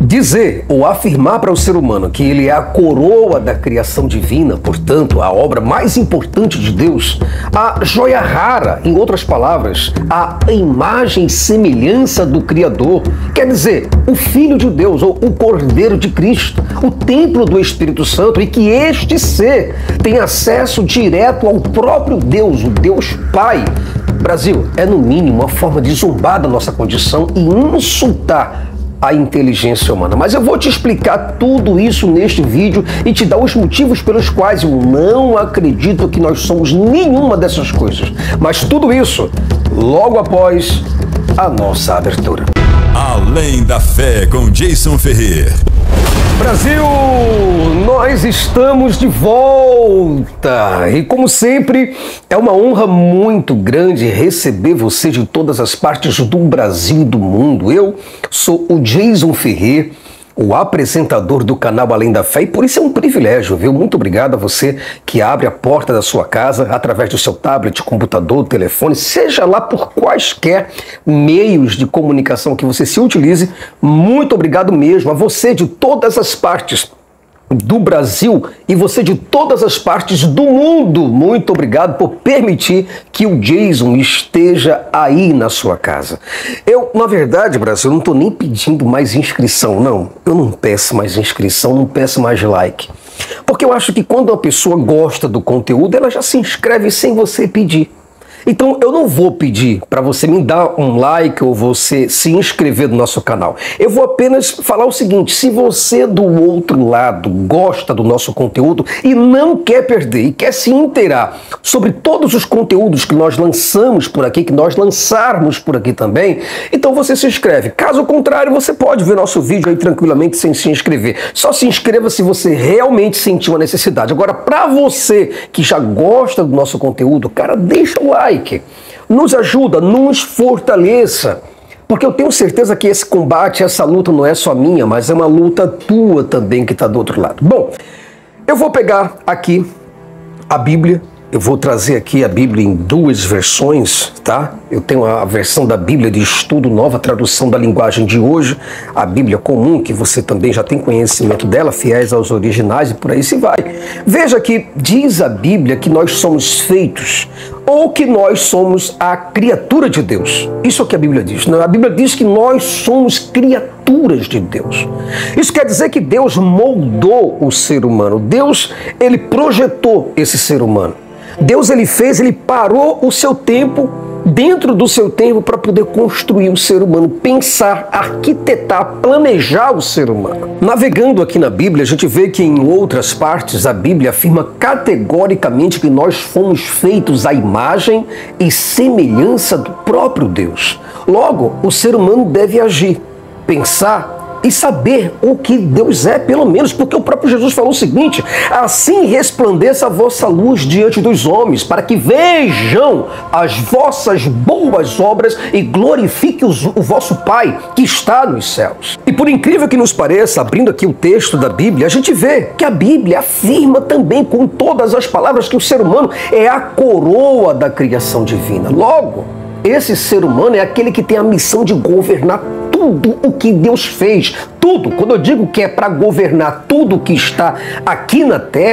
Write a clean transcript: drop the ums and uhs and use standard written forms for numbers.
Dizer ou afirmar para o ser humano que ele é a coroa da criação divina, portanto, a obra mais importante de Deus, a joia rara, em outras palavras, a imagem e semelhança do Criador, quer dizer, o Filho de Deus ou o Cordeiro de Cristo, o templo do Espírito Santo, e que este ser tem acesso direto ao próprio Deus, o Deus Pai. Brasil, é no mínimo uma forma de zombar da nossa condição e insultar a inteligência humana. Mas eu vou te explicar tudo isso neste vídeo e te dar os motivos pelos quais eu não acredito que nós somos nenhuma dessas coisas. Mas tudo isso logo após a nossa abertura. Além da Fé com Jason Ferrer. Brasil, nós estamos de volta e, como sempre, é uma honra muito grande receber você de todas as partes do Brasil e do mundo. Eu sou o Jason Ferrer, o apresentador do canal Além da Fé, e por isso é um privilégio, viu? Muito obrigado a você que abre a porta da sua casa através do seu tablet, computador, telefone, seja lá por quaisquer meios de comunicação que você se utilize. Muito obrigado mesmo a você de todas as partes do Brasil e você de todas as partes do mundo. Muito obrigado por permitir que o Jason esteja aí na sua casa. Eu, na verdade, Brasil, não estou nem pedindo mais inscrição, não. Eu não peço mais inscrição, não peço mais like. Porque eu acho que quando uma pessoa gosta do conteúdo, ela já se inscreve sem você pedir. Então eu não vou pedir para você me dar um like ou você se inscrever no nosso canal. Eu vou apenas falar o seguinte: se você do outro lado gosta do nosso conteúdo e não quer perder e quer se inteirar sobre todos os conteúdos que nós lançamos por aqui, que nós lançarmos por aqui também, então você se inscreve. Caso contrário, você pode ver nosso vídeo aí tranquilamente sem se inscrever. Só se inscreva se você realmente sentiu a necessidade. Agora, para você que já gosta do nosso conteúdo, cara, deixa o like. Nos ajuda, nos fortaleça, porque eu tenho certeza que esse combate, essa luta não é só minha, mas é uma luta tua também que está do outro lado. Bom, eu vou pegar aqui a Bíblia, eu vou trazer aqui a Bíblia em duas versões, tá? Eu tenho a versão da Bíblia de Estudo, nova tradução da linguagem de hoje, a Bíblia comum, que você também já tem conhecimento dela, fiéis aos originais e por aí se vai. Veja que diz a Bíblia que nós somos feitos, ou que nós somos a criatura de Deus. Isso é o que a Bíblia diz. A Bíblia diz que nós somos criaturas de Deus. Isso quer dizer que Deus moldou o ser humano. Deus, ele projetou esse ser humano. Deus, ele parou o seu tempo, dentro do seu tempo, para poder construir o ser humano, pensar, arquitetar, planejar o ser humano. Navegando aqui na Bíblia, a gente vê que em outras partes a Bíblia afirma categoricamente que nós fomos feitos à imagem e semelhança do próprio Deus. Logo, o ser humano deve agir, pensar e saber o que Deus é, pelo menos, porque o próprio Jesus falou o seguinte: assim resplandeça a vossa luz diante dos homens, para que vejam as vossas boas obras e glorifique o vosso Pai que está nos céus. E por incrível que nos pareça, abrindo aqui o texto da Bíblia, a gente vê que a Bíblia afirma também com todas as palavras que o ser humano é a coroa da criação divina. Logo, esse ser humano é aquele que tem a missão de governar tudo o que Deus fez. Tudo. Quando eu digo que é para governar tudo que está aqui na terra,